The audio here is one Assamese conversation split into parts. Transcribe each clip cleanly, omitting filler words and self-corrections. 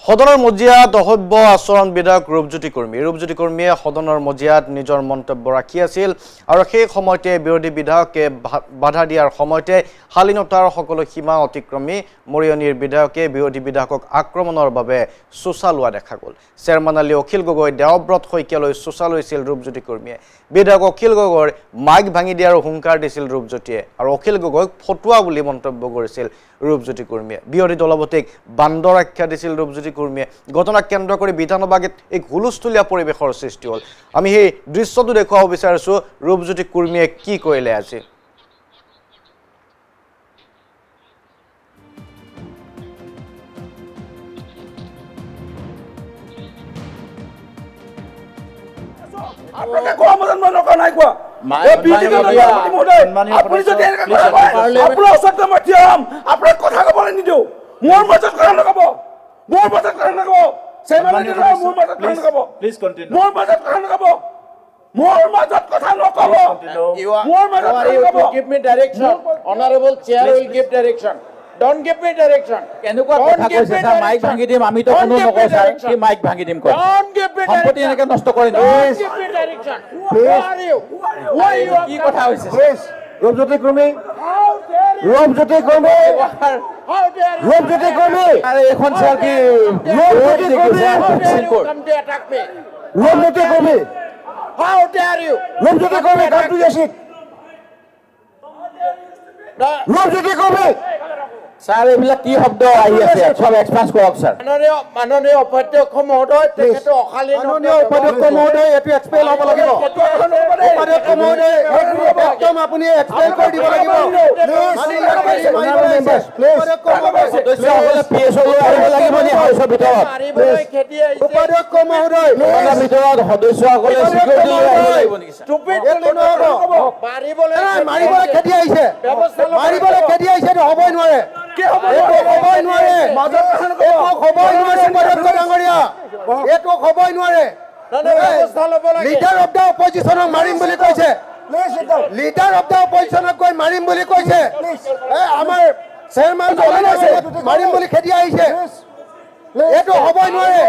সদনৰ মজিয়াত অসভ্য আচৰণ বিধায়ক ৰূপজ্যোতি কৰ্মীয়ে সদনৰ মজিয়াত নিজৰ মন্তব্য ৰাখি আছিল আৰু সেই সময়তে বিৰোধী বিধায়কে বাধা দিয়াৰ সময়তে শালীনতাৰ সকলো সীমা অতিক্ৰমী মৰিয়নিৰ বিধায়কে বিৰোধী বিধায়কক আক্ৰমণৰ বাবে চোচা লোৱা দেখা গ'ল। চেয়াৰমেন আলী অখিল গগৈ দেৱব্ৰত শইকীয়ালৈ চোচা লৈছিল ৰূপজ্যোতি কৰ্মীয়ে। বিধায়ক অখিল গগৈৰ মাইক ভাঙি দিয়াৰ হুংকাৰ দিছিল ৰূপজ্যোতিয়ে আৰু অখিল গগৈক ফটুৱা বুলি মন্তব্য কৰিছিল ৰূপজ্যোতি কৰ্মীয়ে। বিৰোধী দলপতিক বান্দৰ আখ্যা দিছিল ৰূপজ্যোতি কৰ্মীয়ে। ঘটনাক কেন্দ্ৰ কৰি বিধানসভাত এক হুলস্থুলীয়া পৰিৱেশৰ সৃষ্টি হ'ল। আমি সেই দৃশ্যটো দেখুৱাব বিচাৰিছো ৰূপজ্যোতি কৰ্মীয়ে কি কৰিলে আজি। আপনাকে কোৱা মদন মই নকা নাই কোৱা আপুনি যদি আপোনাৰ ওচৰত মই থিয়াম আপোনাৰ কথা ক'বলৈ নিদিওঁ। মোৰ মাজত কথা নক'ব, মোৰ মাজত কথা নক'ব, মোৰ মাজত কথা নক'ব, মোৰ মাজত কথা নক'ব, মোৰ মাজত কথা নক'ব, মোৰ মাজত give me direction. Honorable chair will give direction. Don't give me direction. কেনেকুৱা কথা কৈছে স্যাৰ? মাইক ভাঙি দিম আমি তো কোনো নকওঁ স্যাৰ, কি মাইক ভাঙি দিম কয়? Don't give me direction. সম্পত্তি এনেকৈ নষ্ট কৰি Don't give me direction. Who are you? Who are you? কি কথা হৈছে? ৰূপজ্যোতি কৰ্মী, How dare you? ৰূপজ্যোতি কৰ্মী, How dare you? ৰূপজ্যোতি কৰ্মী, আৰে এখন স্যাৰ কি ৰূপজ্যোতি কৰ্মী, How dare you come to attack me? Rupjyoti কৰ্মী, How dare you? ৰূপজ্যোতি কৰ্মী, come to your seat. Rupjyoti কৰ্মী, স্যাৰ এইবিলাক কি শব্দ আহি আছে সব এক্সপ্লেইন কৰক স্যাৰ। মাননীয় উপাধ্যক্ষ মহোদয়, তেখেতে অশালীন মাননীয় উপাধ্যক্ষ মহোদয় এটো এক্সপ্লেইন হ'ব লাগিব। উপাধ্যক্ষ মহোদয় একদম আপুনি এক্সপ্লেইন কৰি দিব লাগিব। সদস্যসকলে পিএছঅ লৈ আহিব লাগিব নি হাউচৰ ভিতৰত? মাৰিবলৈ খেদি আহিছে। উপাধ্যক্ষ মহোদয় তাৰ ভিতৰত সদস্যসকলে সিকিউৰিটি লৈ আহিব লাগিব নেকি স্যাৰ? Stupid এইটো নহ'ব। মাৰিবলৈ খেদি আহিছে, মাৰিবলৈ খেদি আহিছে, এইটো হ'বই নোৱাৰে। কি হ'ব? এইটো হ'বই নোৱাৰে, এইটো হ'বই নোৱাৰে উপাধ্যক্ষ ডাঙৰীয়া, এইটো হ'বই নোৱাৰে। লিডাৰ অফ দ্য অপজিশ্যনক মাৰিম বুলি কৈছে, লিডাৰ অফ দ্য অপজিশ্যনক গৈ মাৰিম বুলি কৈছে। আমাৰ চেয়াৰমেন মাৰিম বুলি খেদি আহিছে, এইটো হ'বই নোৱাৰে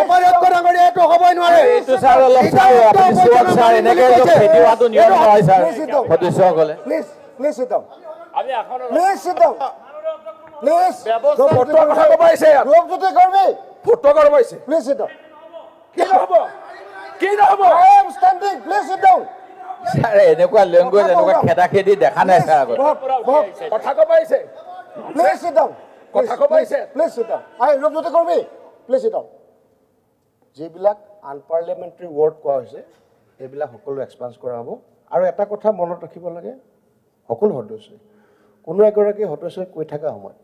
উপাধ্যক্ষ ডাঙৰীয়া, এইটো হ'বই নোৱাৰে। এইটো স্যাৰ অলপ স্যাৰ আপুনি চুৱক স্যাৰ, এনেকৈ খেদিওৱাটো নিয়ম নহয় স্যাৰ। সদস্যসকলে please please sit down, please sit down, please. Photo কথা ক'ব আহিছে, ৰূপজ্যোতি কৰ্মী ফটো কৰিব আহিছে, প্লিজ সিট ডাউন। কি নহ'ব, কি নহ'ব? I am standing, please sit down. Sir এনেকুৱা লেংগুৱেজ এনেকুৱা খেদা খেদি দেখা নাই স্যাৰ আগত। কথা ক'ব আহিছে, প্লিজ সিট ডাউন, কথা ক'ব আহিছে, প্লিজ সিট ডাউন। আই ৰূপজ্যোতি কৰ্মী প্লিজ সিট ডাউন। যিবিলাক আনপাৰ্লিয়ামেণ্টাৰী ৱৰ্ড কোৱা হৈছে এইবিলাক সকলো এক্সপান্স কৰা হ'ব। আৰু এটা কথা মনত ৰাখিব লাগে, সকলো সদস্যই কোনো এগৰাকী সদস্যই কৈ থকা সময়ত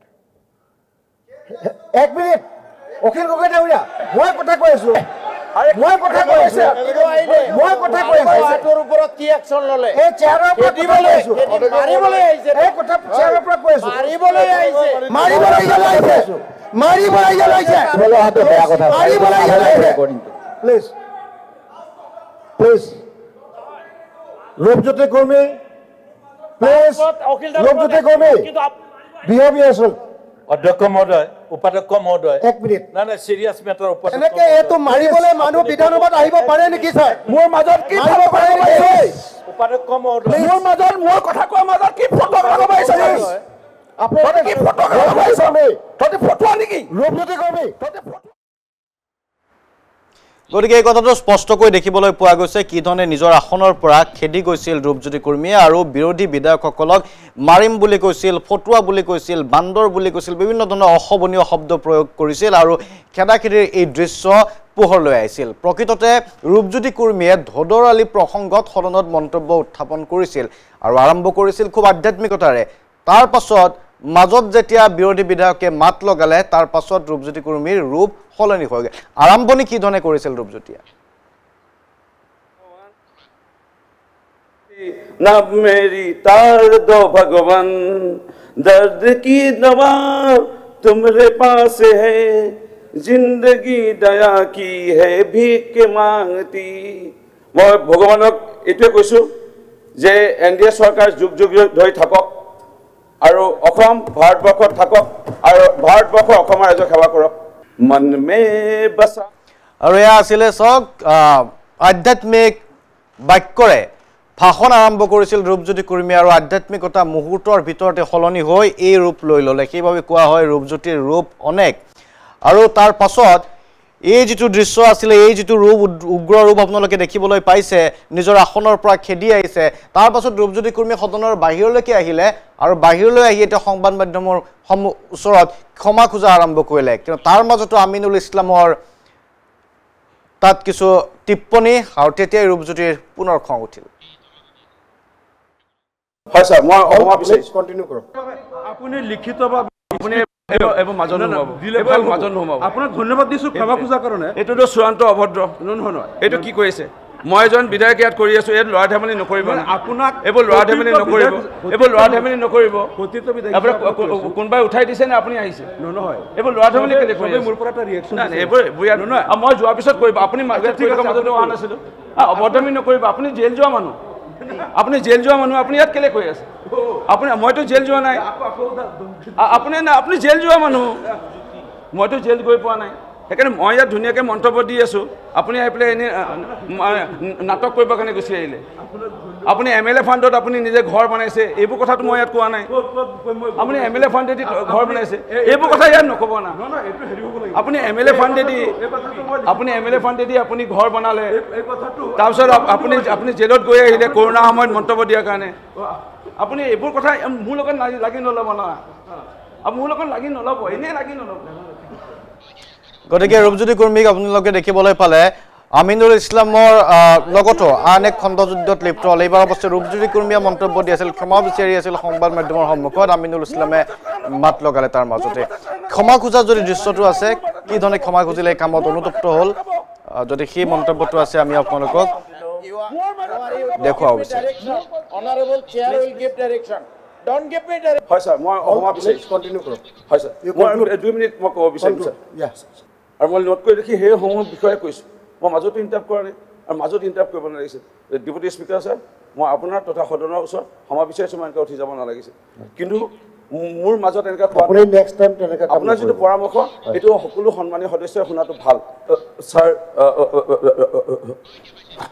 এক মিনিট, অখিল গগৈ ডাঙৰীয়া মই কথা কৈ আছো, মই কথা কৈ আছো, মই কথা কৈ আছো। তোৰ ওপৰত কি একচন ল'লে? এই চেয়াৰৰ পৰা মাৰিবলৈ আহিছে, এই কথা চেয়াৰৰ পৰা কৈ আছো, মাৰিবলৈ আহিছে, মাৰিবলৈ জ্বলাইছে, মাৰিবলৈ জ্বলাইছে, অহাটো বেয়া কথা। মাৰিবলৈ জ্বলাইছে। প্লিজ প্লিজ ৰূপজ্যোতি কৰ্মী, প্লিজ ৰূপজ্যোতি কৰ্মী বিহেভ ইয়ৰছেল্ফ। অধ্যক্ষ মহোদয়, উপাধ্যক্ষ মহোদয়, এক মিনিট। নাই নাই চিৰিয়াছ মেটাৰ ওপৰত এনেকে এইটো মাৰিবলৈ মানুহ বিধানসভাত আহিব পাৰে নেকি ছাৰ? মোৰ মাজত কি মাৰিব পাৰে নেকি? উপাধ্যক্ষ মহোদয়, মোৰ মাজত মোৰ কথা কোৱা মাজত কি ফটো লগাব আহিছে? আপুনি কি ফটো লগাব আহিছে? তহঁতি ফটোৱা নেকি ৰূপজ্যোতি কৰ্মী? গতিকে এই কথাটো স্পষ্টকৈ দেখিবলৈ পোৱা গৈছে কিধৰণে নিজৰ আসনৰ পৰা খেদি গৈছিল ৰূপজ্যোতি কৰ্মীয়ে আৰু বিৰোধী বিধায়কসকলক মাৰিম বুলি কৈছিল, ফটুৱা বুলি কৈছিল, বান্দৰ বুলি কৈছিল, বিভিন্ন ধৰণৰ অশোভনীয় শব্দ প্ৰয়োগ কৰিছিল আৰু খেদাখেদিৰ এই দৃশ্য পোহৰলৈ আহিছিল। প্ৰকৃততে ৰূপজ্যোতি কৰ্মীয়ে ধোদৰালি প্ৰসংগত সদনত মন্তব্য উত্থাপন কৰিছিল আৰু আৰম্ভ কৰিছিল খুব আধ্যাত্মিকতাৰে। তাৰ পাছত মাজত যেতিয়া বিৰোধী বিধায়কে মাত লগালে তাৰ পাছত ৰূপজ্যোতি কৰ্মীৰ ৰূপ সলনি হৈ গ'ল। আৰম্ভণি কি ধৰণে কৰিছিল ৰূপজ্যোতিয়ে? ना मेरी तार दो भगवान, दर्द की दवा तुम्हारे पास है, जिंदगी दया की है भीख मांगती। मैं भगवानक एटुৱে কৈছো যে এনডিএ চৰকাৰ যুগ যুগ ধৰি থাকক আৰু অসম ভাৰতবৰ্ষত থাকক আৰু ভাৰতবৰ্ষৰ অসমৰ ৰাইজক সেৱা কৰক। मन में बसा। আৰু এয়া আছিলে চাওক আধ্যাত্মিক বাক্যৰে ভাষণ আৰম্ভ কৰিছিল ৰূপজ্যোতি কুৰ্মী আৰু আধ্যাত্মিকতা মুহূৰ্তৰ ভিতৰতে সলনি হৈ এই ৰূপ লৈ ল'লে সেইভাৱে কোৱা হয় ৰূপজ্যোতিৰ ৰূপ অনেক আৰু তাৰ পাছত এই যিটো দৃশ্য আছিলে এই যিটো ৰূপ উগ্ৰ ৰূপ আপোনালোকে দেখিবলৈ পাইছে নিজৰ আসনৰ পৰা খেদি আহিছে তাৰ পাছত ৰূপজ্যোতি কুৰ্মী সদনৰ বাহিৰলৈকে আহিলে আৰু বাহিৰলৈ আহি এটা সংবাদ মাধ্যমৰ ওচৰত ক্ষমা খোজা আৰম্ভ কৰিলে কিন্তু তাৰ মাজতো আমিনুল ইছলামৰ তাত কিছু টিপ্পনী আৰু তেতিয়াই ৰূপজ্যোতিৰ পুনৰ খং উঠিল হয় স্যাৰ মই অমা প্লিজ কন্টিনিউ কৰক আপুনি লিখিতভাৱে আপুনি এব মাজত নহব দিলে মাজত নহব আপোনাক ধন্যবাদ দিছোঁ ক্ষমা খোজা কাৰণে এটোতো চূড়ান্ত অভদ্ৰ নহয় এইটো কি কৰিছে মই এজন বিধায়ক ইয়াত কৰি আছো এই ল'ৰা ধেমালি নকৰিব আপোনাক এইবোৰ ল'ৰা ধেমালি নকৰিব এইবোৰ ল'ৰা ধেমালি নকৰিব কথিত আপোনাৰ কোনোবাই উঠাই দিছে নে আপুনি আহিছে নহয় এইবোৰ ল'ৰা ধেমালি কেলে কৰি মোৰ পৰা এটা ৰিয়েকশ্যন এইবোৰ নহয় মই যোৱাৰ পিছত কৰিব আপুনি মাজত অহা নাছিলো অভদ্ৰামি নকৰিব আপুনি জেল যোৱা মানুহ আপুনি জেল যোৱা মানুহ আপুনি ইয়াত কেলে কৰি আছে আপুনি মইতো জেল যোৱা নাই আপুনি জেল যোৱা মানুহ মইতো জেল গৈ পোৱা নাই সেইকাৰণে মই ইয়াত ধুনীয়াকৈ মন্তব্য দি আছোঁ আপুনি আহি পেলাই এনেই নাটক কৰিবৰ কাৰণে গুচি আহিলে আপুনি MLA ফাণ্ডত আপুনি নিজে ঘৰ বনাইছে এইবোৰ কথাটো মই ইয়াত কোৱা নাই আপুনি MLA ফাণ্ডেদি ঘৰ বনাইছে এইবোৰ কথা ইয়াত নক'ব না আপুনি MLA ফাণ্ডেদি আপুনি ঘৰ বনালে তাৰপিছত আপুনি জেলত গৈ আহিলে কৰোণা সময়ত মন্তব্য দিয়াৰ কাৰণে আপুনি এইবোৰ কথা মোৰ লগত লাগি নল'ব না মোৰ লগত লাগি নল'ব এনেই লাগি নল'ব গতিকে ৰূপজ্যোতি কুৰ্মীক আপোনালোকে দেখিবলৈ পালে আমিনুল ইছলামৰ লগতো আন এক খণ্ডযুদ্ধত লিপ্ত হ'ল এইবাৰ অৱশ্যে ৰূপজ্যোতি কুৰ্মীয়ে মন্তব্য দি আছিল ক্ষমা বিচাৰি আছিল সংবাদ মাধ্যমৰ সন্মুখত আমিনুল ইছলামে মাত লগালে তাৰ মাজতে ক্ষমা খোজা যদি দৃশ্যটো আছে কি ধৰণে ক্ষমা খুজিলে কামত অনুতপ্ত হ'ল যদি সেই মন্তব্যটো আছে আমি আপোনালোকক দেখুৱাব বিচাৰিম Honorable Chair will give direction. Don't give me direction. হয় স্যাৰ মই অমা বিচাৰিছোঁ কন্টিনিউ কৰক হয় স্যাৰ মই 2 মিনিট মই ক'ব বিচাৰিম স্যাৰ ইয়েছ আৰু মই নোট কৰি দেখি সেই সমূহ বিষয়ে কৈছোঁ মই মাজতো ইণ্টাৰপ্ট কৰা নাই আৰু মাজত ইণ্টাৰপ্ট কৰিব নালাগিছিল ডেপুটি স্পীকাৰ ছাৰ মই আপোনাৰ তথা সদনৰ ওচৰত ক্ষমা বিচাৰিছোঁ মই এনেকৈ উঠি যাব নালাগিছিল কিন্তু মোৰ মাজত এনেকৈ আপুনি নেক্সট টাইম তেনেকৈ আপোনাৰ যিটো পৰামৰ্শ এইটো সকলো সন্মানীয় সদস্যই শুনাটো ভাল ছাৰ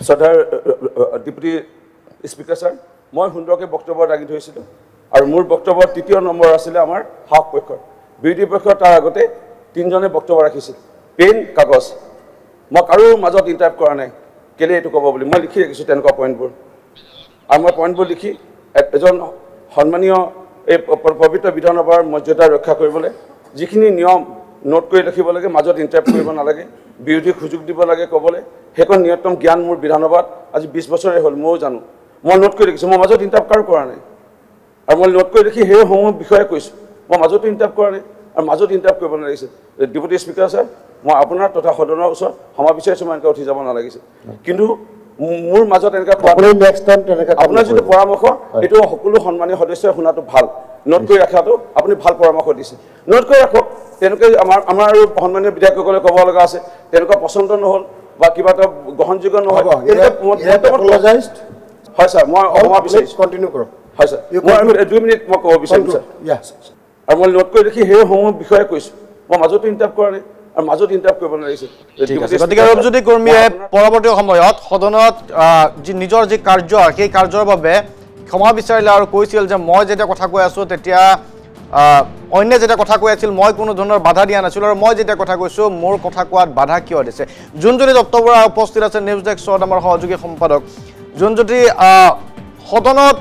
শ্ৰদ্ধাৰ ডেপুটি স্পীকাৰ ছাৰ মই সুন্দৰকৈ বক্তব্য দাঙি ধৰিছিলোঁ আৰু মোৰ বক্তব্যৰ 3য় নম্বৰ আছিলে আমাৰ সাহস পক্ষৰ বিৰোধী পক্ষৰ তাৰ আগতে 3জনে বক্তব্য ৰাখিছিল পেন কাগজ মই কাৰো মাজত ইণ্টাৰপ্ট কৰা নাই কেলে এইটো ক'ব বুলি মই লিখি ৰাখিছোঁ তেনেকুৱা পইণ্টবোৰ আৰু মই পইণ্টবোৰ লিখি এজন সন্মানীয় এই পবিত্ৰ বিধানসভাৰ মৰ্যাদা ৰক্ষা কৰিবলৈ যিখিনি নিয়ম নোট কৰি ৰাখিব লাগে মাজত ইণ্টাৰপ্ট কৰিব নালাগে বিৰোধীক সুযোগ দিব লাগে ক'বলৈ সেইখন ন্যূনতম জ্ঞান মোৰ বিধানসভাত আজি 20 বছৰে হ'ল ময়ো জানো মই নোট কৰি ৰাখিছোঁ মই মাজত ইণ্টাৰপ্ট কাৰো কৰা নাই আৰু মই নোট কৰি ৰাখি সেইসমূহ বিষয়ে কৈছোঁ মই মাজতো ইণ্টাৰপ্ট কৰা নাই আৰু মাজত ইণ্টাৰপ্ট কৰিব নালাগিছিল ডেপুটি স্পীকাৰ ছাৰ মই আপোনাৰ তথা সদনৰ ওচৰত ক্ষমা বিচাৰিছোঁ মই এনেকৈ উঠি যাব নালাগিছিল কিন্তু মোৰ মাজত এনেকৈ আপুনি নেক্সট টাইম তেনেকৈ আপোনাৰ যিটো পৰামৰ্শ এইটো সকলো সন্মানীয় সদস্যই শুনাটো ভাল নোট কৰি ৰখাটো আপুনি ভাল পৰামৰ্শ দিছে নোট কৰি ৰাখক তেনেকৈ আমাৰ আৰু সন্মানীয় বিধায়কসকলে ক'ব লগা আছে তেনেকুৱা পচন্দ নহ'ল বা কিবা এটা গ্ৰহণযোগ্য নহয় হয় ছাৰ মই অমা বিচাৰিছোঁ কন্টিনিউ কৰক হয় ছাৰ মই 2 মিনিট মই ক'ব বিচাৰিম ছাৰ ইয়েছ আৰু মই নোট কৰি দেখি সেইসমূহ বিষয়ে কৈছোঁ মই মাজতো ইণ্টাৰপ্ট কৰা নাই আৰু মাজত ইণ্টাৰপ্ট কৰিব নালাগিছিল গতিকে ৰূপজ্যোতি কুৰ্মীয়ে পৰৱৰ্তী সময়ত সদনত নিজৰ যি কাৰ্য সেই কাৰ্যৰ বাবে ক্ষমা বিচাৰিলে আৰু কৈছিল যে মই যেতিয়া কথা কৈ আছোঁ তেতিয়া অন্য যেতিয়া কথা কৈ আছিল মই কোনো ধৰণৰ বাধা দিয়া নাছিলোঁ আৰু মই যেতিয়া কথা কৈছোঁ মোৰ কথা কোৱাত বাধা কিয় দিছে যোনজ্যোতি দত্ত বৰা উপস্থিত আছে নিউজ ডেস্কত আমাৰ সহযোগী সম্পাদক যোনজ্যোতি সদনত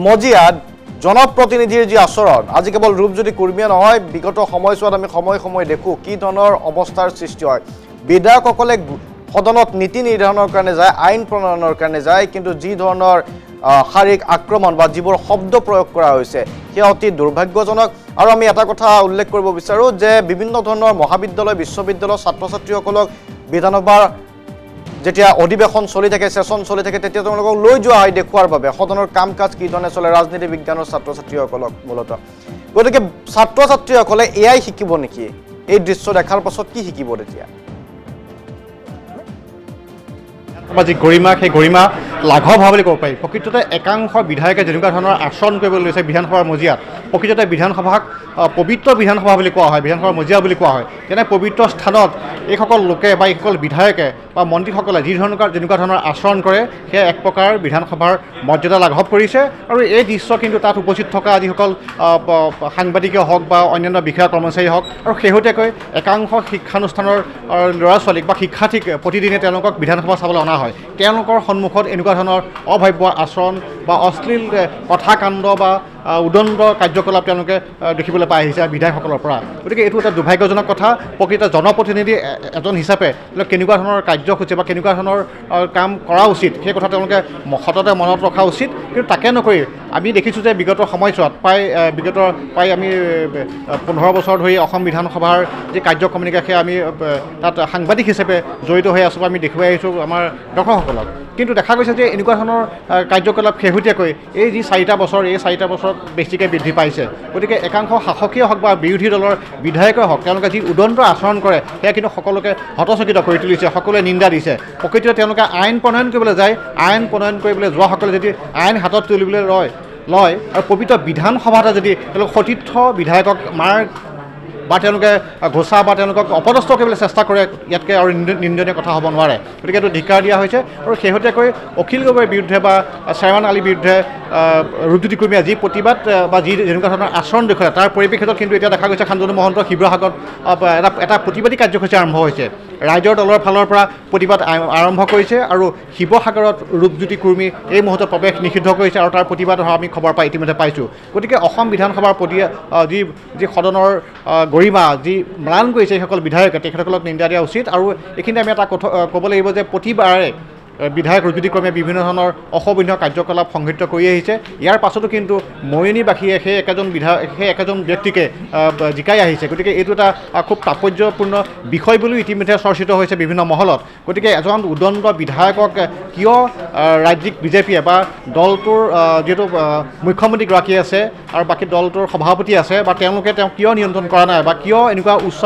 মজিয়াত জনপ্ৰতিনিধিৰ যি আচৰণ আজি কেৱল ৰূপজ্যোতি কুৰ্মীয়ে নহয় বিগত সময়ছোৱাত আমি সময় দেখোঁ কি ধৰণৰ অৱস্থাৰ সৃষ্টি হয় বিধায়কসকলে সদনত নীতি নিৰ্ধাৰণৰ কাৰণে যায় আইন প্ৰণয়নৰ কাৰণে যায় কিন্তু যি ধৰণৰ শাৰীৰিক আক্ৰমণ বা যিবোৰ শব্দ প্ৰয়োগ কৰা হৈছে সেয়া অতি দুৰ্ভাগ্যজনক আৰু আমি এটা কথা উল্লেখ কৰিব বিচাৰোঁ যে বিভিন্ন ধৰণৰ মহাবিদ্যালয় বিশ্ববিদ্যালয়ৰ ছাত্ৰ ছাত্ৰীসকলক বিধানসভাৰ যেতিয়া অধিৱেশন চলি থাকে সেশন চলি থাকে তেতিয়া তেওঁলোকক লৈ যোৱা হয় দেখুৱাৰ বাবে সদনৰ কাম কাজ কি ধৰণে চলে ৰাজনীতি বিজ্ঞানৰ ছাত্ৰ ছাত্ৰীসকলক মূলতঃ গতিকে ছাত্ৰ ছাত্ৰীসকলে এয়াই শিকিব নেকি এই দৃশ্য দেখাৰ পাছত কি শিকিব তেতিয়া সামাজিক গৰিমা সেই গৰিমা লাঘৱ হোৱা বুলি ক'ব পাৰি প্ৰকৃততে একাংশ বিধায়কে যেনেকুৱা ধৰণৰ আচৰণ কৰিবলৈ লৈছে বিধানসভাৰ মজিয়াত প্ৰকৃততে বিধানসভাক পবিত্ৰ বিধানসভা বুলি কোৱা হয় বিধানসভাৰ মজিয়া বুলি কোৱা হয় তেনে পবিত্ৰ স্থানত এইসকল লোকে বা এইসকল বিধায়কে বা মন্ত্ৰীসকলে যেনেকুৱা ধৰণৰ আচৰণ কৰে সেয়া এক প্ৰকাৰ বিধানসভাৰ মৰ্যাদা লাঘৱ কৰিছে আৰু এই দৃশ্য কিন্তু তাত উপস্থিত থকা যিসকল সাংবাদিকেই হওক বা অন্যান্য বিষয়া কৰ্মচাৰী হওক আৰু শেহতীয়াকৈ একাংশ শিক্ষানুষ্ঠানৰ ল'ৰা ছোৱালীক বা শিক্ষাৰ্থীক প্ৰতিদিনে তেওঁলোকক বিধানসভা চাবলৈ অনা হয় তেওঁলোকৰ সন্মুখত এনেকুৱা ধৰণৰ অভব্য আচৰণ বা অশ্লীল কথা কাণ্ড বা উদণ্ড কাৰ্যকলাপ তেওঁলোকে দেখিবলৈ পাই আহিছে বিধায়কসকলৰ পৰা গতিকে এইটো এটা দুৰ্ভাগ্যজনক কথা প্ৰকৃত জনপ্ৰতিনিধি এজন হিচাপে কেনেকুৱা ধৰণৰ কাৰ্যসূচী বা কেনেকুৱা ধৰণৰ কাম কৰা উচিত সেই কথা তেওঁলোকে সততে মনত ৰখা উচিত কিন্তু তাকে নকৰি আমি দেখিছোঁ যে বিগত সময়ছোৱাত প্ৰায় আমি 15 বছৰ ধৰি অসম বিধানসভাৰ যি কাৰ্যক্ৰমণিকা সেয়া আমি তাত সাংবাদিক হিচাপে জড়িত হৈ আছোঁ আমি দেখুৱাই আহিছোঁ আমাৰ দৰ্শকসকলক কিন্তু দেখা গৈছে যে এনেকুৱা ধৰণৰ কাৰ্যকলাপ শেহতীয়াকৈ এই যি 4টা বছৰ এই 4টা বছৰত বেছিকৈ বৃদ্ধি পাইছে গতিকে একাংশ শাসকীয় হওক বা বিৰোধী দলৰ বিধায়কে হওক তেওঁলোকে যি উদণ্ড আচৰণ কৰে সেয়া কিন্তু সকলোকে হতচকিত কৰি তুলিছে সকলোৱে নিন্দা দিছে প্ৰকৃততে তেওঁলোকে আইন প্ৰণয়ন কৰিবলৈ যায় আইন প্ৰণয়ন কৰিবলৈ যোৱাসকলে যদি আইন হাতত তুলিবলৈ লয় আৰু পবিত্ৰ বিধানসভাতে যদি তেওঁলোক সতীৰ্থ বিধায়কক মাৰ বা তেওঁলোকে ঘোষা বা তেওঁলোকক অপদস্থ কৰিবলৈ চেষ্টা কৰে ইয়াতকৈ আৰু নিন্দনীয় কথা হ'ব নোৱাৰে গতিকে এইটো ধিক্কাৰ দিয়া হৈছে আৰু শেহতীয়াকৈ অখিল গগৈৰ বিৰুদ্ধে বা শ্বাৰমান আলীৰ বিৰুদ্ধে ৰূপজ্যোতি কুৰ্মীয়ে যি প্ৰতিবাদ বা যি যেনেকুৱা ধৰণৰ আচৰণ দেখুৱায় তাৰ পৰিপ্ৰেক্ষিতত কিন্তু এতিয়া দেখা গৈছে শান্তনু মহন্ত শিৱসাগৰত এটা প্ৰতিবাদী কাৰ্যসূচী আৰম্ভ হৈছে ৰাইজৰ দলৰ ফালৰ পৰা প্ৰতিবাদ আৰম্ভ কৰিছে আৰু শিৱসাগৰত ৰূপজ্যোতি কুৰ্মী এই মুহূৰ্তত প্ৰৱেশ নিষিদ্ধ কৰিছে আৰু তাৰ প্ৰতিবাদ হোৱা আমি খবৰ ইতিমধ্যে পাইছোঁ গতিকে অসম বিধানসভাৰ প্ৰতি যি সদনৰ গৰিমা যি ম্লান কৰিছে সেইসকল বিধায়কে তেখেতসকলক নিন্দা দিয়া উচিত আৰু এইখিনিতে আমি এটা ক'ব লাগিব যে প্ৰতিবাৰে বিধায়ক ৰূপজ্যোতি কুৰ্মীয়ে বিভিন্ন ধৰণৰ অশোভনীয় কাৰ্যকলাপ সংঘটিত কৰি আহিছে ইয়াৰ পাছতো কিন্তু মৰিয়নীবাসীয়ে সেই একেজন ব্যক্তিকে জিকাই আহিছে গতিকে এইটো এটা খুব তাৎপৰ্যপূৰ্ণ বিষয় বুলিও ইতিমধ্যে চৰ্চিত হৈছে বিভিন্ন মহলত গতিকে এজন উদণ্ড বিধায়কক কিয় ৰাজ্যিক বিজেপিয়ে বা দলটোৰ যিহেতু মুখ্যমন্ত্ৰীগৰাকী আছে আৰু বাকী দলটোৰ সভাপতি আছে বা তেওঁলোকে কিয় নিয়ন্ত্ৰণ কৰা নাই বা কিয় এনেকুৱা উচ্চ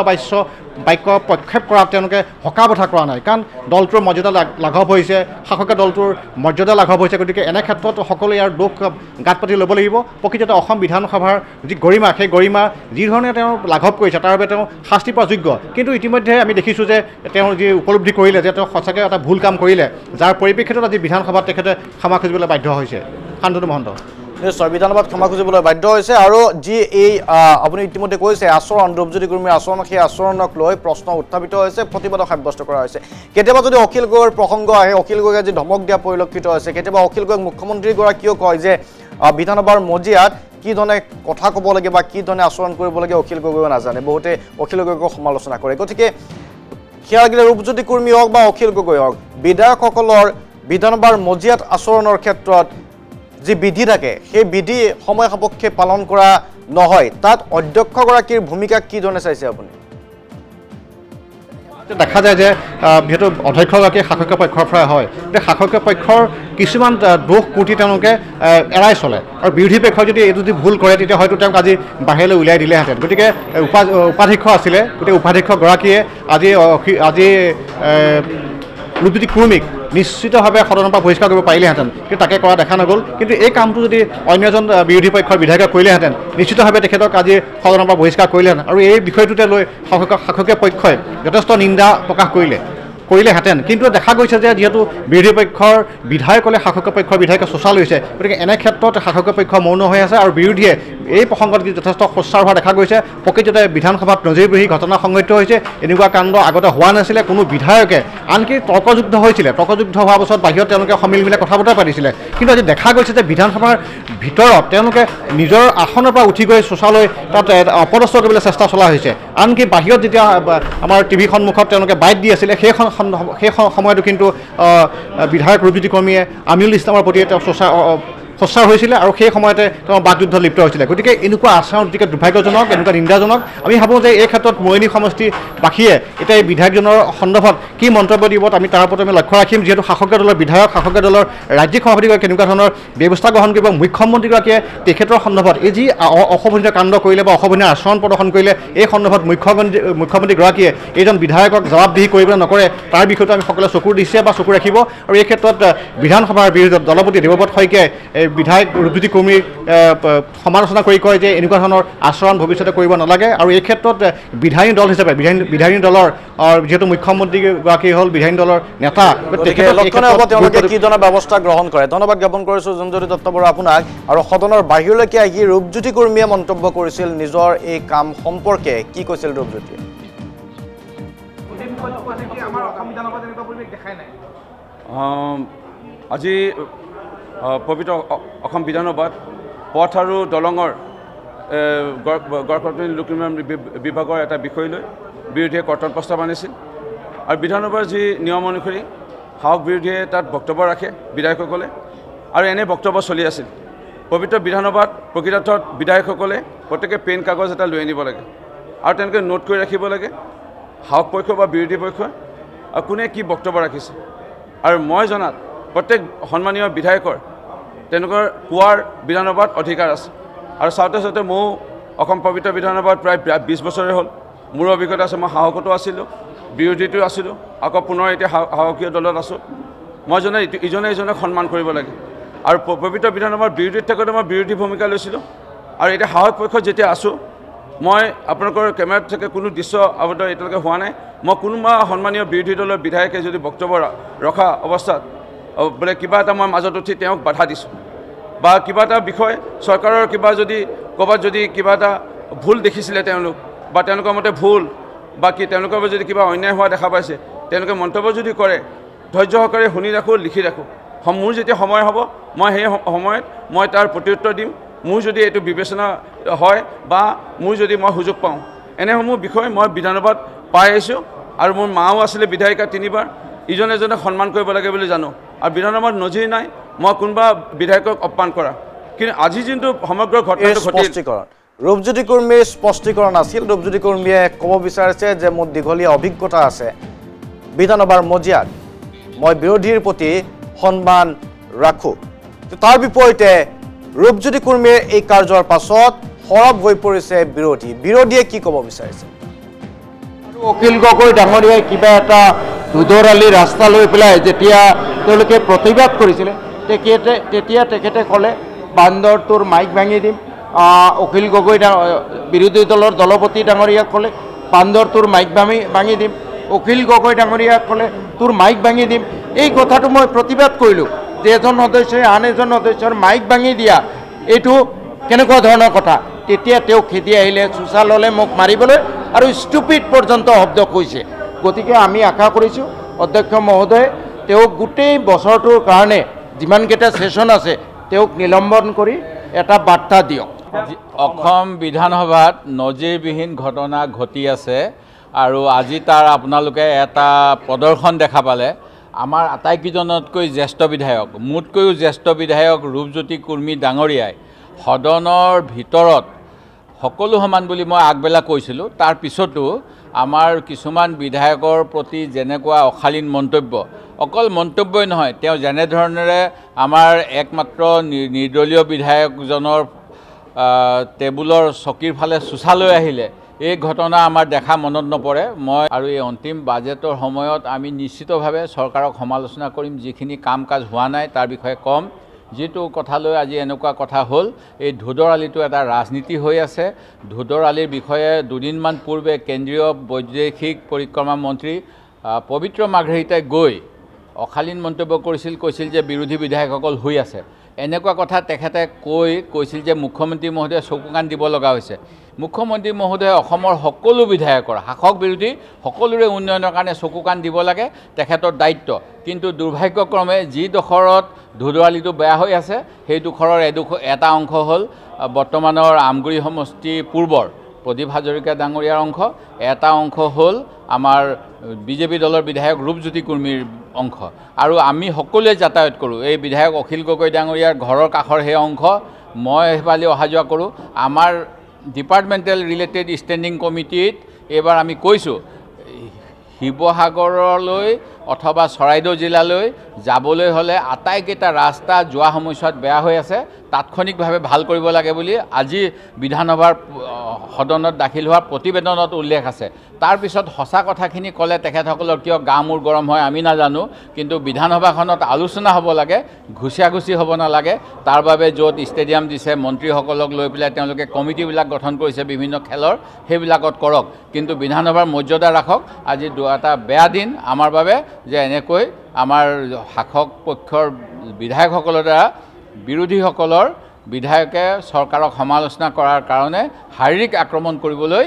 বাক্য প্ৰক্ষেপ কৰাত তেওঁলোকে হকাবঠা কৰা নাই কাৰণ দলটোৰ মৰ্যাদা লাঘৱ হৈছে শাসকীয় দলটোৰ মৰ্যাদা লাঘৱ হৈছে গতিকে এনে ক্ষেত্ৰত সকলোৱে ইয়াৰ দুখ গাঁত পাতি ল'ব লাগিব প্ৰকৃততে অসম বিধানসভাৰ যি গৰিমা সেই গৰিমা যি ধৰণে তেওঁ লাঘৱ কৰিছে তাৰ বাবে তেওঁ শাস্তি পোৱা যোগ্য কিন্তু ইতিমধ্যে আমি দেখিছোঁ যে তেওঁ যি উপলব্ধি কৰিলে যে তেওঁ সঁচাকৈ এটা ভুল কাম কৰিলে যাৰ পৰিপ্ৰেক্ষিতত আজি বিধানসভাত তেখেতে ক্ষমা খুজিবলৈ বাধ্য হৈছে শান্তনু মহন্ত নিশ্চয় বিধানসভাত ক্ষমা খুজিবলৈ বাধ্য হৈছে আৰু যি এই আপুনি ইতিমধ্যে কৈছে আচৰণ ৰূপজ্যোতি কুৰ্মীৰ আচৰণ সেই আচৰণক লৈ প্ৰশ্ন উত্থাপিত হৈছে প্ৰতিবাদক সাব্যস্ত কৰা হৈছে কেতিয়াবা যদি অখিল গগৈৰ প্ৰসংগ আহে অখিল গগৈয়ে যি ধমক দিয়া পৰিলক্ষিত হৈছে কেতিয়াবা অখিল গগৈক মুখ্যমন্ত্ৰীগৰাকীয়েও কয় যে বিধানসভাৰ মজিয়াত কি ধৰণে কথা ক'ব লাগে বা কি ধৰণে আচৰণ কৰিব লাগে অখিল গগৈয়ে নাজানে বহুতে অখিল গগৈক সমালোচনা কৰে গতিকে সেয়া লাগিলে ৰূপজ্যোতি কুৰ্মী হওক বা অখিল গগৈ হওক বিধায়কসকলৰ বিধানসভাৰ মজিয়াত আচৰণৰ ক্ষেত্ৰত যি বিধি থাকে সেই বিধি সময় সাপেক্ষে পালন কৰা নহয় তাত অধ্যক্ষগৰাকীৰ ভূমিকা কি ধৰণে চাইছে আপুনি দেখা যায় যে যিহেতু অধ্যক্ষগৰাকী শাসকীয় পক্ষৰ পৰা হয় গতিকে শাসকীয় পক্ষৰ কিছুমান দোষ ত্ৰুটি তেওঁলোকে এৰাই চলে আৰু বিৰোধী পক্ষই যদি এইটো যদি ভুল কৰে তেতিয়া হয়তো তেওঁক আজি বাহিৰলৈ উলিয়াই দিলেহেঁতেন গতিকে উপাধ্যক্ষ আছিলে গতিকে উপাধ্যক্ষগৰাকীয়ে আজি ৰূপজ্যোতি কুৰ্মীক নিশ্চিতভাৱে সদনৰ পৰা বহিষ্কাৰ কৰিব পাৰিলেহেঁতেন কিন্তু তাকে কৰা দেখা নগ'ল কিন্তু এই কামটো যদি অন্য এজন বিৰোধী পক্ষৰ বিধায়কে কৰিলেহেঁতেন নিশ্চিতভাৱে তেখেতক আজি সদনৰ পৰা বহিষ্কাৰ কৰিলেহেঁতেন আৰু এই বিষয়টোতে লৈ শাসকীয় পক্ষই যথেষ্ট নিন্দা প্ৰকাশ কৰিলেহেঁতেন কিন্তু দেখা গৈছে যে যিহেতু বিৰোধী পক্ষৰ বিধায়কলে শাসকীয় পক্ষৰ বিধায়কে চোচা লৈছে গতিকে এনে ক্ষেত্ৰত শাসকীয় পক্ষ মৌন হৈ আছে আৰু বিৰোধীয়ে এই প্ৰসংগত যথেষ্ট সোচ্চাৰ হোৱা দেখা গৈছে প্ৰকৃততে বিধানসভাত নজিৰবিহীন ঘটনা সংঘটিত হৈছে এনেকুৱা কাণ্ড আগতে হোৱা নাছিলে কোনো বিধায়কে আনকি তৰ্কযুদ্ধ হৈছিলে তৰ্কযুদ্ধ হোৱাৰ পাছত বাহিৰত তেওঁলোকে সমিল মিলাই কথা বতৰা পাতিছিলে কিন্তু আজি দেখা গৈছে যে বিধানসভাৰ ভিতৰত তেওঁলোকে নিজৰ আসনৰ পৰা উঠি গৈ চোচালৈ তাত অপদস্থ কৰিবলৈ চেষ্টা চলোৱা হৈছে আনকি বাহিৰত যেতিয়া আমাৰ টিভি সন্মুখত তেওঁলোকে বাইট দি আছিলে সেই সময়তো কিন্তু বিধায়ক ৰূপজ্যোতি কুৰ্মীয়ে আমিনুল ইছলামৰ প্ৰতি তেওঁ সোচ্চাৰ হৈছিলে আৰু সেই সময়তে তেওঁ বাকযুদ্ধ লিপ্ত হৈছিলে গতিকে এনেকুৱা আচৰণ অতিকে দুৰ্ভাগ্যজনক এনেকুৱা নিন্দাজনক আমি ভাবোঁ যে এই ক্ষেত্ৰত মৰিয়নি সমষ্টিবাসীয়ে এতিয়া এই বিধায়কজনৰ সন্দৰ্ভত কি মন্তব্য দিব আমি তাৰ ওপৰত আমি লক্ষ্য ৰাখিম যিহেতু শাসকীয় দলৰ বিধায়ক শাসকীয় দলৰ ৰাজ্যিক সভাপতিগৰাকীয়ে কেনেকুৱা ধৰণৰ ব্যৱস্থা গ্ৰহণ কৰিব মুখ্যমন্ত্ৰীগৰাকীয়ে তেখেতৰ সন্দৰ্ভত এই যি অশোভনীয় কাণ্ড কৰিলে বা অশোভনীয় আচৰণ প্ৰদৰ্শন কৰিলে এই সন্দৰ্ভত মুখ্যমন্ত্ৰীগৰাকীয়ে এইজন বিধায়কক জবাবদিহি কৰিবলৈ নকৰে তাৰ বিষয়টো আমি সকলোৱে চকুৰ দিছে বা চকু ৰাখিব আৰু এই ক্ষেত্ৰত বিধানসভাৰ বিৰোধত দলপতি দেৱব্ৰত শইকীয়াই বিধায়ক ৰূপজ্যোতি কুৰ্মীৰ সমালোচনা কৰি কয় যে এনেকুৱা ধৰণৰ আচৰণ ভৱিষ্যতে কৰিব নালাগে আৰু এই ক্ষেত্ৰত বিধায়িনী দল হিচাপে বিধায়িনী দলৰ যিহেতু মুখ্যমন্ত্ৰীগৰাকী হ'ল বিধায়িনী দলৰ নেতা তেওঁলোকে কি ধৰণৰ ব্যৱস্থা গ্ৰহণ কৰে ধন্যবাদ জ্ঞাপন কৰিছোঁ জোনজ্যোতি দত্ত বৰা আপোনাক আৰু সদনৰ বাহিৰলৈকে আহি ৰূপজ্যোতি কুৰ্মীয়ে মন্তব্য কৰিছিল নিজৰ এই কাম সম্পৰ্কে কি কৈছিল ৰূপজ্যোতিয়ে আজি পবিত্ৰ অসম বিধানসভাত পথ আৰু দলঙৰ গড়কাপ্তানি লোক নিৰ্মাণ বিভাগৰ এটা বিষয় লৈ বিৰোধীয়ে কৰ্তন প্ৰস্তাৱ আনিছিল আৰু বিধানসভাৰ যি নিয়ম অনুসৰি সাহস বিৰোধীয়ে তাত বক্তব্য ৰাখে বিধায়কসকলে আৰু এনে বক্তব্য চলি আছিল পবিত্ৰ বিধানসভাত প্ৰকৃতাৰ্থত বিধায়কসকলে প্ৰত্যেকে পেন কাগজ এটা লৈ আনিব লাগে আৰু তেনেকৈ নোট কৰি ৰাখিব লাগে সাহস পক্ষ বা বিৰোধী পক্ষ আৰু কোনে কি বক্তব্য ৰাখিছে আৰু মই জনাত প্ৰত্যেক সন্মানীয় বিধায়কৰ তেনেকুৱা কোৱাৰ বিধানসভাত অধিকাৰ আছে আৰু চাওঁতে চাওঁতে ময়ো অসম পবিত্ৰ বিধানসভাত প্ৰায় 20 বছৰে হ'ল মোৰ অভিজ্ঞতা আছে মই সাহসতো আছিলোঁ বিৰোধীটো আছিলোঁ আকৌ পুনৰ এতিয়া সাহসীয় দলত আছোঁ মই জনা ইজনে ইজনক সন্মান কৰিব লাগে আৰু পবিত্ৰ বিধানসভাৰ বিৰোধীত থাকোঁতে মই বিৰোধী ভূমিকা লৈছিলোঁ আৰু এতিয়া সাহস পক্ষত যেতিয়া আছোঁ মই আপোনালোকৰ কেমেৰাত থাকে কোনো দৃশ্য আবদ্ধ এতিয়ালৈকে হোৱা নাই মই কোনোবা সন্মানীয় বিৰোধী দলৰ বিধায়কে যদি বক্তব্য ৰখা অৱস্থাত বোলে কিবা এটা মই মাজত উঠি তেওঁক বাধা দিছোঁ বা কিবা এটা বিষয় চৰকাৰৰ কিবা যদি ক'ৰবাত যদি কিবা এটা ভুল দেখিছিলে তেওঁলোক বা তেওঁলোকৰ মতে ভুল বা কি তেওঁলোকৰ যদি কিবা অন্যায় হোৱা দেখা পাইছে তেওঁলোকে মন্তব্য যদি কৰে ধৈৰ্য সহকাৰে শুনি ৰাখোঁ লিখি ৰাখোঁ মোৰ যেতিয়া সময় হ'ব মই সেই সময়ত মই তাৰ প্ৰত্যুত্তৰ দিম মোৰ যদি এইটো বিবেচনা হয় বা মোৰ যদি মই সুযোগ পাওঁ এনেসমূহ বিষয় মই বিধানসভাত পাই আহিছোঁ আৰু মোৰ মাও আছিলে বিধায়িকা 3বাৰ ইজনে এজনক সন্মান কৰিব লাগে বুলি জানো আৰু বিধানসভাত নজিৰ নাই মই কোনোবা বিধায়কক অপমান কৰা কিন্তু আজি যোনটো সমগ্ৰ ঘটনাটো ঘটিল ৰূপজ্যোতি কুৰ্মীৰ স্পষ্টীকৰণ আছিল ৰূপজ্যোতি কুৰ্মীয়ে ক'ব বিচাৰিছে যে মোৰ দীঘলীয়া অভিজ্ঞতা আছে বিধানসভাৰ মজিয়াত মই বিৰোধীৰ প্ৰতি সন্মান ৰাখোঁ তাৰ বিপৰীতে ৰূপজ্যোতি কুৰ্মীৰ এই কাৰ্যৰ পাছত সৰব হৈ পৰিছে বিৰোধীয়ে কি ক'ব বিচাৰিছে অখিল গগৈ ডাঙৰীয়াই কিবা এটা দুধৰালি ৰাস্তা লৈ পেলাই যেতিয়া তেওঁলোকে প্ৰতিবাদ কৰিছিলে তেতিয়া তেখেতে ক'লে বান্দৰটোৰ মাইক ভাঙি দিম অখিল গগৈ বিৰোধী দলৰ দলপতি ডাঙৰীয়াক ক'লে বান্দৰটোৰ মাইক ভাঙি দিম অখিল গগৈ ডাঙৰীয়াক ক'লে তোৰ মাইক ভাঙি দিম এই কথাটো মই প্ৰতিবাদ কৰিলোঁ যে এজন সদস্যই আন এজন সদস্যৰ মাইক ভাঙি দিয়া এইটো কেনেকুৱা ধৰণৰ কথা তেতিয়া তেওঁ খেদি আহিলে চোচা ল'লে মোক মাৰিবলৈ আৰু ষ্টুপিড পৰ্যন্ত শব্দ কৈছে গতিকে আমি আশা কৰিছোঁ অধ্যক্ষ মহোদয়ে তেওঁক গোটেই বছৰটোৰ কাৰণে যিমানকেইটা ছেশ্যন আছে তেওঁক নিলম্বন কৰি এটা বাৰ্তা দিয়ক অসম বিধানসভাত নজিৰবিহীন ঘটনা ঘটি আছে আৰু আজি তাৰ আপোনালোকে এটা প্ৰদৰ্শন দেখা পালে আমাৰ আটাইকেইজনতকৈ জ্যেষ্ঠ বিধায়ক মোতকৈও জ্যেষ্ঠ বিধায়ক ৰূপজ্যোতি কুৰ্মী ডাঙৰীয়াই সদনৰ ভিতৰত সকলো সমান বুলি মই আগবেলা কৈছিলোঁ তাৰ পিছতো আমাৰ কিছুমান বিধায়কৰ প্ৰতি যেনেকুৱা অশালীন মন্তব্য অকল মন্তব্যই নহয় তেওঁ যেনেধৰণেৰে আমাৰ একমাত্ৰ নিৰ্দলীয় বিধায়কজনৰ টেবুলৰ চকীৰ ফালে চোচা লৈ আহিলে এই ঘটনা আমাৰ দেখা মনত নপৰে মই আৰু এই অন্তিম বাজেটৰ সময়ত আমি নিশ্চিতভাৱে চৰকাৰক সমালোচনা কৰিম যিখিনি কাম কাজ হোৱা নাই তাৰ বিষয়ে ক'ম যিটো কথা লৈ আজি এনেকুৱা কথা হ'ল এই ধুদৰ আলিটো এটা ৰাজনীতি হৈ আছে ধুদৰ আলিৰ বিষয়ে দুদিনমান পূৰ্বে কেন্দ্ৰীয় বৈদেশিক পৰিক্ৰমা মন্ত্ৰী পবিত্ৰ মাৰ্ঘেৰিটাই গৈ অশালীন মন্তব্য কৈছিল যে বিৰোধী বিধায়কসকল হৈ আছে এনেকুৱা কথা তেখেতে কৈছিল যে মুখ্যমন্ত্ৰী মহোদয়ে চকু কাণ দিব লগা হৈছে মুখ্যমন্ত্ৰী মহোদয়ে অসমৰ সকলো বিধায়কৰ শাসক বিৰোধী সকলোৰে উন্নয়নৰ কাৰণে চকু কাণ দিব লাগে তেখেতৰ দায়িত্ব কিন্তু দুৰ্ভাগ্যক্ৰমে যি ডোখৰত ধুদৰালিটো বেয়া হৈ আছে সেই ডোখৰৰ এটা অংশ হ'ল বৰ্তমানৰ আমগুৰি সমষ্টি পূৰ্বৰ প্ৰদীপ হাজৰিকা ডাঙৰীয়াৰ অংশ এটা অংশ হ'ল আমাৰ বিজেপি দলৰ বিধায়ক ৰূপজ্যোতি কুৰ্মীৰ অংশ আৰু আমি সকলোৱে যাতায়াত কৰোঁ এই বিধায়ক অখিল গগৈ ডাঙৰীয়াৰ ঘৰৰ কাষৰ সেই অংশ মই সেইফালে অহা যোৱা কৰোঁ আমাৰ ডিপাৰ্টমেণ্টেল ৰিলেটেড ষ্টেণ্ডিং কমিটিত এইবাৰ আমি কৈছোঁ শিৱসাগৰলৈ অথবা চৰাইদেউ জিলালৈ যাবলৈ হ'লে আটাইকেইটা ৰাস্তা যোৱা সময়ছোৱাত বেয়া হৈ আছে তাৎক্ষণিকভাৱে ভাল কৰিব লাগে বুলি আজি বিধানসভাৰ সদনত দাখিল হোৱা প্ৰতিবেদনত উল্লেখ আছে তাৰপিছত সঁচা কথাখিনি ক'লে তেখেতসকলৰ কিয় গা মূৰ গৰম হয় আমি নাজানো কিন্তু বিধানসভাখনত আলোচনা হ'ব লাগে ঘুচিয়াঘুচি হ'ব নালাগে তাৰ বাবে য'ত ষ্টেডিয়াম দিছে মন্ত্ৰীসকলক লৈ পেলাই তেওঁলোকে কমিটিবিলাক গঠন কৰিছে বিভিন্ন খেলৰ সেইবিলাকত কৰক কিন্তু বিধানসভাৰ মৰ্যাদা ৰাখক আজি এটা বেয়া দিন আমাৰ বাবে যে এনেকৈ আমাৰ শাসক পক্ষৰ বিধায়কসকলৰ দ্বাৰা বিৰোধীসকলৰ বিধায়কে চৰকাৰক সমালোচনা কৰাৰ কাৰণে শাৰীৰিক আক্ৰমণ কৰিবলৈ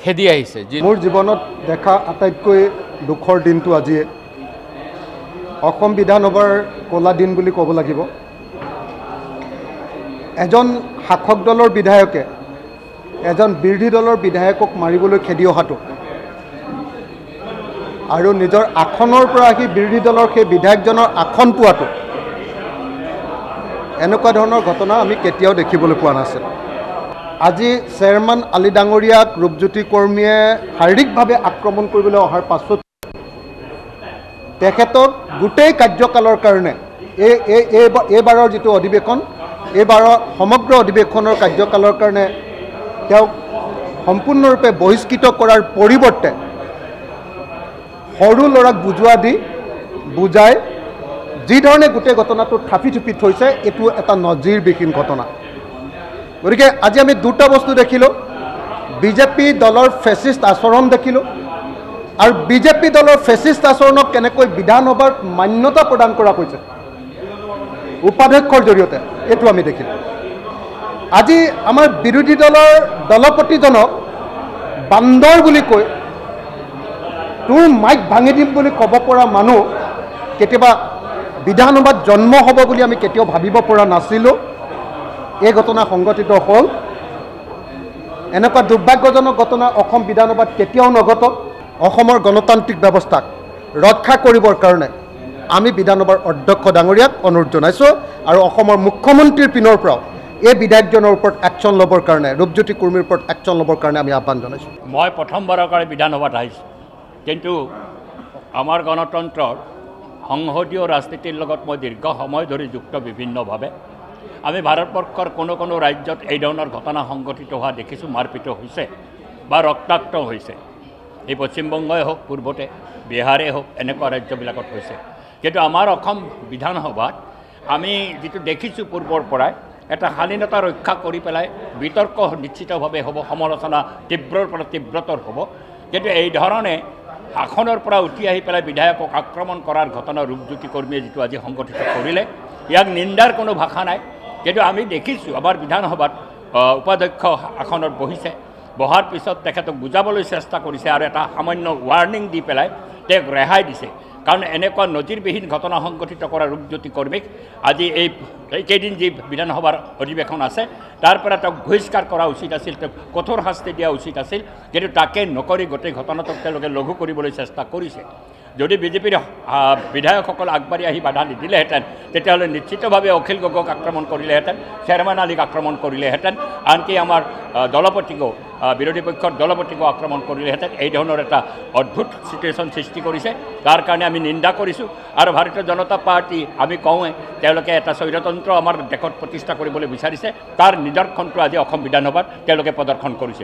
খেদি আহিছে মোৰ জীৱনত দেখা আটাইতকৈ দুখৰ দিনটো আজিয়ে অসম বিধানসভাৰ কলা দিন বুলি ক'ব লাগিব এজন শাসক দলৰ বিধায়কে এজন বিৰোধী দলৰ বিধায়কক মাৰিবলৈ খেদি অহাটো আৰু নিজৰ আসনৰ পৰা আহি বিৰোধী দলৰ সেই বিধায়কজনৰ আসন পোৱাটো এনেকুৱা ধৰণৰ ঘটনা আমি কেতিয়াও দেখিবলৈ পোৱা নাছিল আজি চেয়াৰমেন আলী ডাঙৰীয়াক ৰূপজ্যোতি কৰ্মীয়ে শাৰীৰিকভাৱে আক্ৰমণ কৰিবলৈ অহাৰ পাছত তেখেতক গোটেই কাৰ্যকালৰ কাৰণে এইবাৰৰ যিটো অধিৱেশন এইবাৰৰ সমগ্ৰ অধিৱেশনৰ কাৰ্যকালৰ কাৰণে তেওঁক সম্পূৰ্ণৰূপে বহিষ্কৃত কৰাৰ পৰিৱৰ্তে সৰু ল'ৰাক বুজোৱা দি বুজাই যি ধৰণে গোটেই ঘটনাটো থাপি থুপি থৈছে এইটো এটা নজিৰবিহীন ঘটনা গতিকে আজি আমি দুটা বস্তু দেখিলোঁ বিজেপি দলৰ ফেচিষ্ট আচৰণ দেখিলোঁ আৰু বিজেপি দলৰ ফেচিষ্ট আচৰণক কেনেকৈ বিধানসভাত মান্যতা প্ৰদান কৰা হৈছে উপাধ্যক্ষৰ জৰিয়তে এইটো আমি দেখিলোঁ আজি আমাৰ বিৰোধী দলৰ দলপতিজনক বান্দৰ বুলি কৈ তোৰ মাইক ভাঙি দিম বুলি ক'ব পৰা মানুহ কেতিয়াবা বিধানসভাত জন্ম হ'ব বুলি আমি কেতিয়াও ভাবিব পৰা নাছিলোঁ এই ঘটনা সংঘটিত হ'ল এনেকুৱা দুৰ্ভাগ্যজনক ঘটনা অসম বিধানসভাত কেতিয়াও নঘটক অসমৰ গণতান্ত্ৰিক ব্যৱস্থাক ৰক্ষা কৰিবৰ কাৰণে আমি বিধানসভাৰ অধ্যক্ষ ডাঙৰীয়াক অনুৰোধ জনাইছোঁ আৰু অসমৰ মুখ্যমন্ত্ৰীৰ পিনৰ পৰাও এই বিধায়কজনৰ ওপৰত একশ্যন ল'বৰ কাৰণে ৰূপজ্যোতি কুৰ্মীৰ ওপৰত একশ্যন ল'বৰ কাৰণে আমি আহ্বান জনাইছোঁ মই প্ৰথমবাৰৰ কাৰণে বিধানসভাত আহিছোঁ কিন্তু আমাৰ গণতন্ত্ৰৰ সংসদীয় ৰাজনীতিৰ লগত মই দীৰ্ঘ সময় ধৰি যুক্ত বিভিন্নভাৱে আমি ভাৰতবৰ্ষৰ কোনো ৰাজ্যত এই ধৰণৰ ঘটনা সংঘটিত হোৱা দেখিছোঁ মাৰপিট হৈছে বা ৰক্তাক্ত হৈছে এই পশ্চিমবংগই হওক পূৰ্বতে বিহাৰেই হওক এনেকুৱা ৰাজ্যবিলাকত হৈছে কিন্তু আমাৰ অসম বিধানসভাত আমি যিটো দেখিছোঁ পূৰ্বৰ পৰাই এটা শালীনতা ৰক্ষা কৰি পেলাই বিতৰ্ক নিশ্চিতভাৱে হ'ব সমালোচনা তীব্ৰৰ পৰা তীব্ৰতৰ হ'ব কিন্তু এই ধৰণে আসনৰ পৰা উঠি আহি পেলাই বিধায়কক আক্ৰমণ কৰাৰ ঘটনা ৰূপজ্যোতি কৰ্মীয়ে যিটো আজি সংগঠিত কৰিলে ইয়াক নিন্দাৰ কোনো ভাষা নাই কিন্তু আমি দেখিছোঁ আমাৰ বিধানসভাত উপাধ্যক্ষ আসনত বহিছে বহাৰ পিছত তেখেতক বুজাবলৈ চেষ্টা কৰিছে আৰু এটা সামান্য ৱাৰ্ণিং দি পেলাই তেওঁক ৰেহাই দিছে কাৰণ এনেকুৱা নজিৰবিহীন ঘটনা সংঘটিত কৰা ৰূপজ্যোতি কৰ্মীক আজি এইকেইদিন যি বিধানসভাৰ অধিৱেশন আছে তাৰ পৰা তেওঁক বহিষ্কাৰ কৰা উচিত আছিল তেওঁক কঠোৰ শাস্তি দিয়া উচিত আছিল কিন্তু তাকে নকৰি গোটেই ঘটনাটোক তেওঁলোকে লঘু কৰিবলৈ চেষ্টা কৰিছে যদি বিজেপিৰ বিধায়কসকল আগবাঢ়ি আহি বাধা নিদিলেহেঁতেন তেতিয়াহ'লে নিশ্চিতভাৱে অখিল গগৈক আক্ৰমণ কৰিলেহেঁতেন চেয়াৰমেন আলীক আক্ৰমণ কৰিলেহেঁতেন আনকি আমাৰ দলপতিকো বিৰোধী পক্ষৰ দলপতিকো আক্ৰমণ কৰিলেহেঁতেন এই ধৰণৰ এটা অদ্ভুত চিটুৱেশ্যন সৃষ্টি কৰিছে তাৰ কাৰণে আমি নিন্দা কৰিছোঁ আৰু ভাৰতীয় জনতা পাৰ্টি আমি কওঁৱে তেওঁলোকে এটা স্বৈৰতন্ত্ৰ আমাৰ দেশত প্ৰতিষ্ঠা কৰিবলৈ বিচাৰিছে তাৰ নিদৰ্শনটো আজি অসম বিধানসভাত তেওঁলোকে প্ৰদৰ্শন কৰিছে